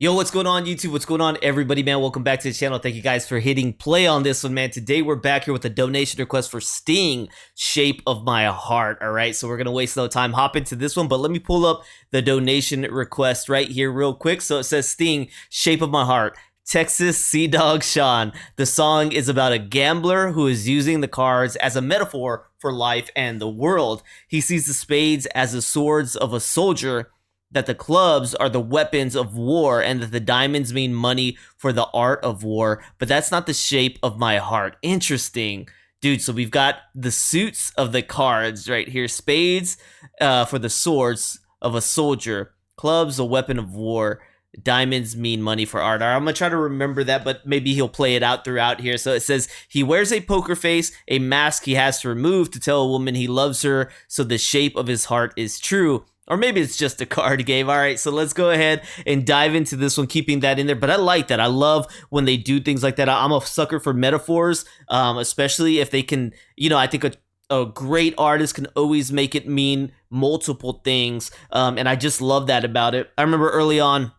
Yo, what's going on YouTube? What's going on everybody, man? Welcome back to the channel. Thank you guys for hitting play on this one, man. Today we're back here with a donation request for Sting, Shape of My Heart. All right, so we're gonna waste no time, hop into this one, but let me pull up the donation request right here real quick. So it says Sting, Shape of My Heart, Texas Sea Dog Sean. The song is about a gambler who is using the cards as a metaphor for life and the world. He sees the spades as the swords of a soldier, that the clubs are the weapons of war, and that the diamonds mean money for the art of war, but that's not the shape of my heart. Interesting. Dude, so we've got the suits of the cards right here. Spades for the swords of a soldier. Clubs, a weapon of war. Diamonds mean money for art. I'm going to try to remember that, but maybe he'll play it out throughout here. So it says, he wears a poker face, a mask he has to remove to tell a woman he loves her, so the shape of his heart is true. Or maybe it's just a card game. All right, so let's go ahead and dive into this one, keeping that in there. But I like that. I love when they do things like that. I'm a sucker for metaphors, especially if they can, I think a great artist can always make it mean multiple things. And I just love that about it. I remember early on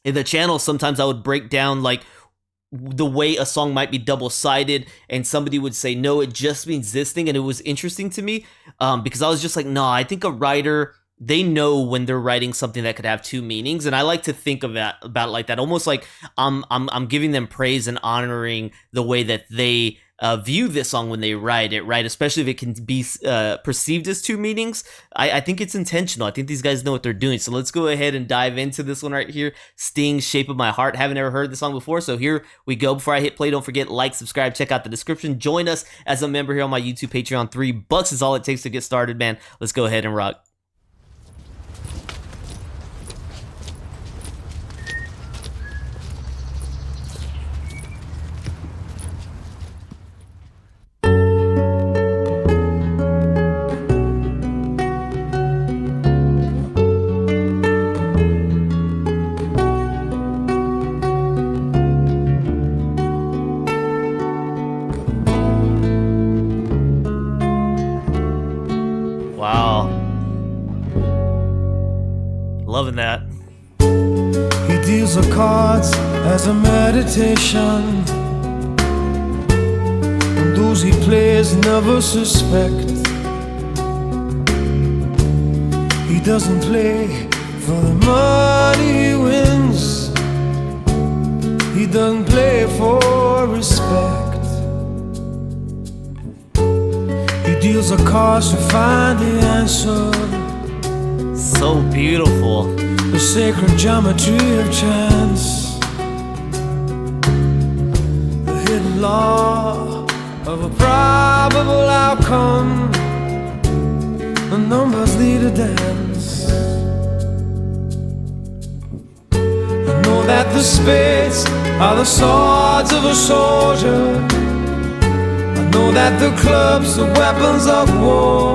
in the channel, sometimes I would break down like the way a song might be double-sided, and somebody would say, no, it just means this thing. And it was interesting to me because I was just like, no, I think a writer, they know when they're writing something that could have two meanings, and I like to think of that about it like that, almost like I'm giving them praise and honoring the way that they view this song when they write it, right? Especially if it can be perceived as two meanings. I think it's intentional. I think these guys know what they're doing. So let's go ahead and dive into this one right here. Sting, Shape of My Heart. Haven't ever heard this song before, so here we go. Before I hit play, don't forget, like, subscribe, check out the description. Join us as a member here on my YouTube Patreon. $3 is all it takes to get started, man. Let's go ahead and rock. Wow. Loving that. He deals the cards as a meditation, and those he plays never suspect. He doesn't play for the money he wins. He doesn't play for respect. He deals the cards to find the answer. So beautiful. The sacred geometry of chance, the hidden law of a probable outcome. The numbers lead a dance. I know that the spades are the swords of a soldier. I know that the clubs are weapons of war.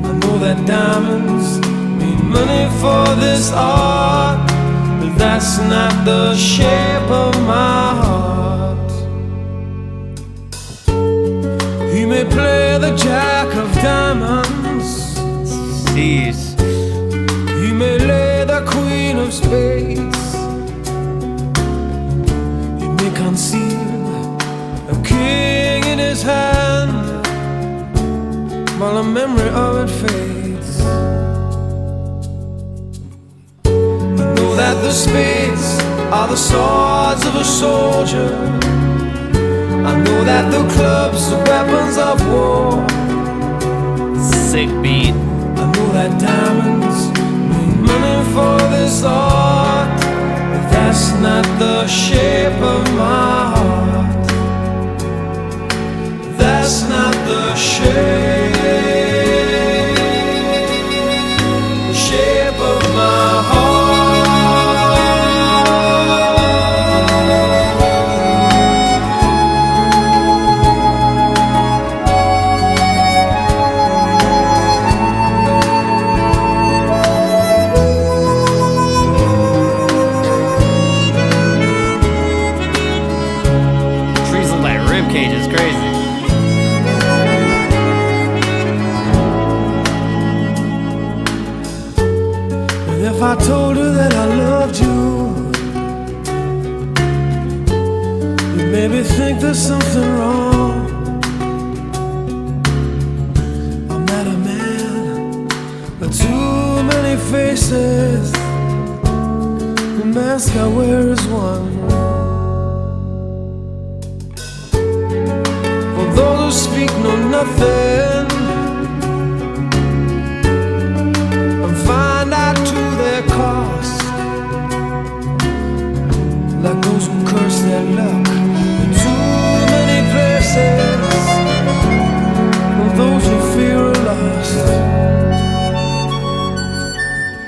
I know that diamonds mean money for this art, but that's not the shape of my heart. He may play the jack of diamonds. Jeez. He may lay the queen of spades. He may conceal a king in his hand, while the memory of it fades. I know that the spades are the swords of a soldier. I know that the clubs are weapons of war. Sick beat. I know that diamonds mean money for this art, but that's not the shape of my heart. That's not the shape of my heart. Trees look like rib cages, crazy. that I loved you. You made me think there's something wrong. I'm not a man with too many faces. The mask I wear is one. For those who speak know nothing and find out to their cost, like those who curse their luck in too many places, or those who fear are lost.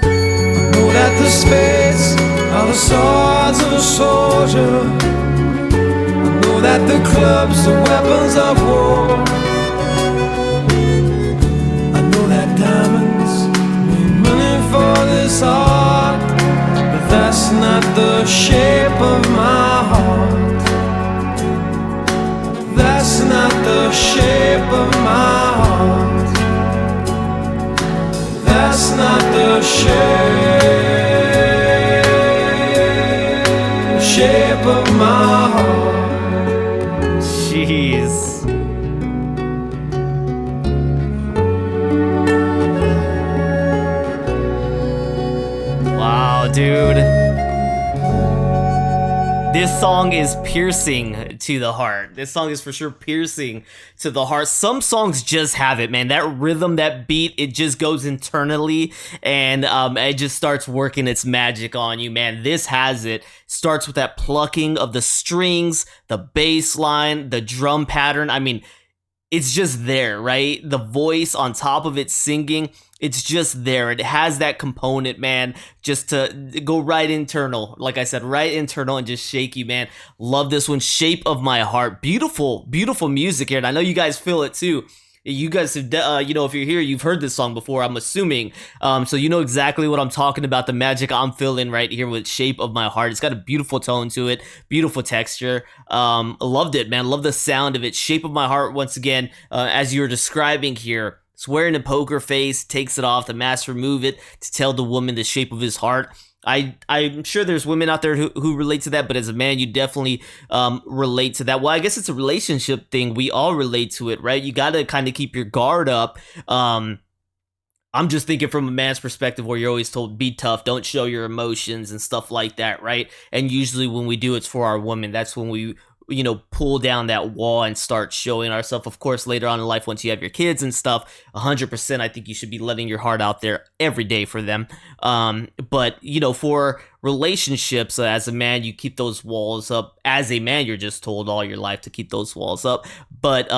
I know that the spades are the swords of a soldier. I know that the clubs are weapons of war. I know that diamonds mean money for this art, but that's not the shape of my heart. That's not the shape of my heart. That's not the shape of my heart. Jeez. Wow, dude. This song is piercing to the heart. This song is for sure piercing to the heart. Some songs just have it, man. That rhythm, that beat, it just goes internally and it just starts working its magic on you, man. This has it. Starts with that plucking of the strings, the bass line, the drum pattern. I mean, it's just there, right? The voice on top of it singing, it's just there. It has that component, man, just to go right internal. Like I said, right internal and just shake you, man. Love this one. Shape of My Heart. Beautiful, beautiful music here. And I know you guys feel it too. You guys have, you know, if you're here, you've heard this song before, I'm assuming. So you know exactly what I'm talking about, the magic I'm feeling right here with Shape of My Heart. It's got a beautiful tone to it, beautiful texture. Loved it, man. Love the sound of it. Shape of My Heart, once again, as you were describing here. It's wearing a poker face, takes it off, the mask, remove it to tell the woman the shape of his heart. I'm sure there's women out there who relate to that, but as a man, you definitely relate to that. Well, I guess it's a relationship thing. We all relate to it, right? You got to kind of keep your guard up. I'm just thinking from a man's perspective where you're always told, be tough, don't show your emotions and stuff like that, right? And usually when we do, it's for our women. That's when we, you know, pull down that wall and start showing ourselves. Of course, later on in life, once you have your kids and stuff, 100%, I think you should be letting your heart out there every day for them. But, you know, for relationships, as a man, you keep those walls up. As a man, you're just told all your life to keep those walls up. But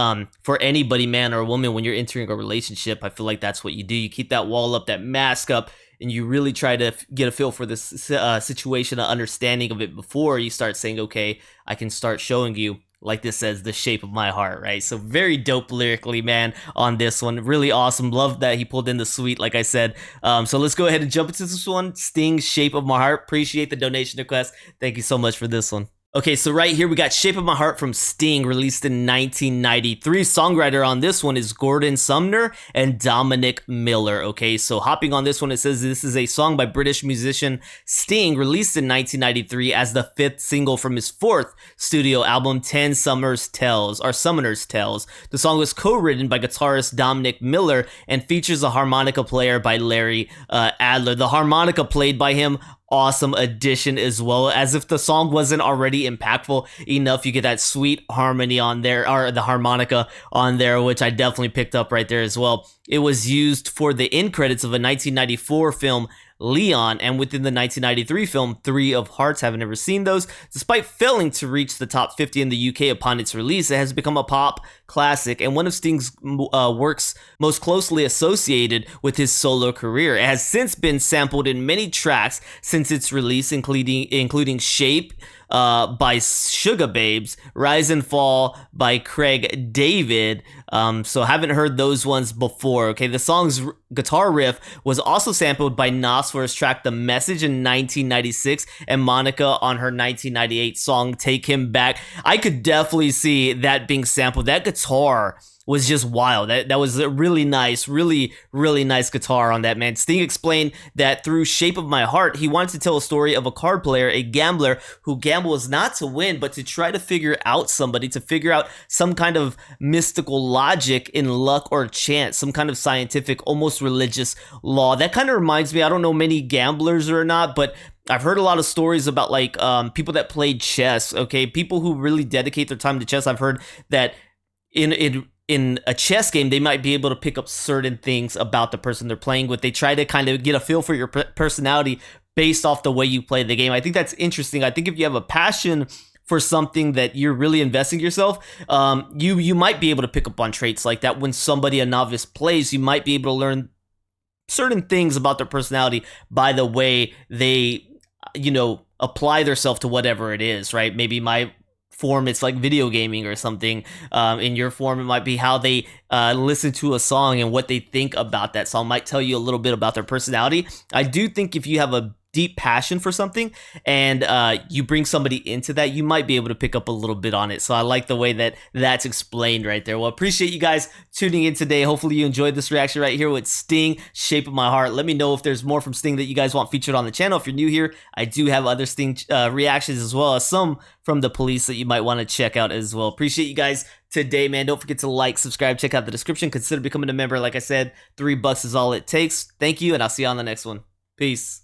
for anybody, man or woman, when you're entering a relationship, I feel like that's what you do. You keep that wall up, that mask up, and you really try to get a feel for this situation, an understanding of it before you start saying, okay, I can start showing you, like this says, the shape of my heart, right? So very dope lyrically, man, on this one. Really awesome. Love that he pulled in the suite, like I said. So let's go ahead and jump into this one. Sting, Shape of My Heart. Appreciate the donation request. Thank you so much for this one. Okay, so right here we got Shape of My Heart from Sting, released in 1993. Songwriter on this one is Gordon Sumner and Dominic Miller. Okay, so hopping on this one, it says this is a song by British musician Sting, released in 1993 as the fifth single from his fourth studio album, 10 Summoner's Tales. The song was co-written by guitarist Dominic Miller and features a harmonica player by Larry Adler. The harmonica played by him, awesome addition as well. As if the song wasn't already impactful enough, you get that sweet harmony on there, or the harmonica on there, which I definitely picked up right there as well. It was used for the end credits of a 1994 film, Leon, and within the 1993 film, Three of Hearts. Haven't ever seen those. Despite failing to reach the top 50 in the UK upon its release, it has become a pop classic and one of Sting's works most closely associated with his solo career. It has since been sampled in many tracks since its release, including Shape by Suga Babes, Rise and Fall by Craig David. So haven't heard those ones before. Okay, the song's guitar riff was also sampled by Nas for his track The Message in 1996 and Monica on her 1998 song Take Him Back. I could definitely see that being sampled. That guitar was just wild. That was a really nice, really nice guitar on that, man. Sting explained that through Shape of My Heart, he wanted to tell a story of a card player, a gambler who gambles not to win, but to try to figure out somebody, to figure out some kind of mystical logic in luck or chance, some kind of scientific, almost religious law. That kind of reminds me, I don't know many gamblers or not, but I've heard a lot of stories about like people that played chess, okay? People who really dedicate their time to chess. I've heard that in a chess game, they might be able to pick up certain things about the person they're playing with. They try to kind of get a feel for your personality based off the way you play the game. I think that's interesting. I think if you have a passion for something that you're really investing yourself, you might be able to pick up on traits like that. When somebody, a novice, plays, you might be able to learn certain things about their personality by the way they, apply themselves to whatever it is, right? Maybe my form, it's like video gaming or something. In your form, it might be how they listen to a song and what they think about that song might tell you a little bit about their personality. I do think if you have a deep passion for something and you bring somebody into that, you might be able to pick up a little bit on it. So I like the way that that's explained right there. Well, appreciate you guys tuning in today. Hopefully you enjoyed this reaction right here with Sting, Shape of My Heart. Let me know if there's more from Sting that you guys want featured on the channel. If you're new here, I do have other Sting reactions as well as some from the Police that you might want to check out as well. Appreciate you guys today, man. Don't forget to like, subscribe, check out the description. Consider becoming a member. Like I said, $3 is all it takes. Thank you, and I'll see you on the next one. Peace.